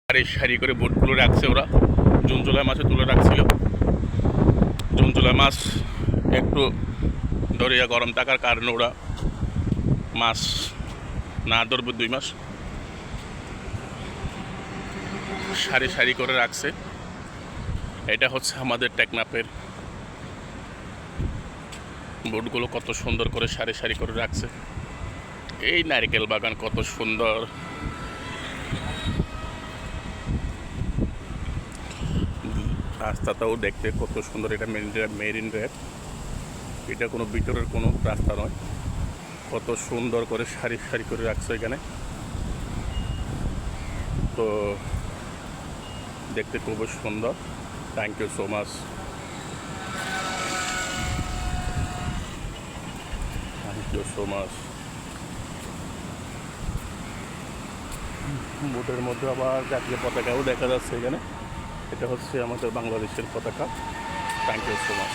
সারি সারি করে বোটগুলো রাখছে ওরা। জুন জুলাই মাসে তুলে রাখছিল। জুন জুলাই মাস একটু দরিয়া গরম থাকার কারণে ওরা মাছ না ধরবে 2 মাস। সারি সারি করে রাখছে। এটা হচ্ছে আমাদের টেকনাফের বোটগুলো, কত সুন্দর করে সারি সারি করে রাখছে। এই নারকেল বাগান কত সুন্দর, রাস্তাটাও দেখতে কত সুন্দর। এটা মেরিন ড্রাইভ, এটা কোনো ভিতরের কোনো রাস্তা নয়। কত সুন্দর করে সারি সারি করে রাখছে এখানে, তো দেখতে খুবই সুন্দর। Thank you so much, thank you so much. বোটের মধ্যে আবার জাতীয় পতাকাও দেখা যাচ্ছে এখানে। এটা হচ্ছে আমাদের বাংলাদেশের পতাকা। Thank you so much.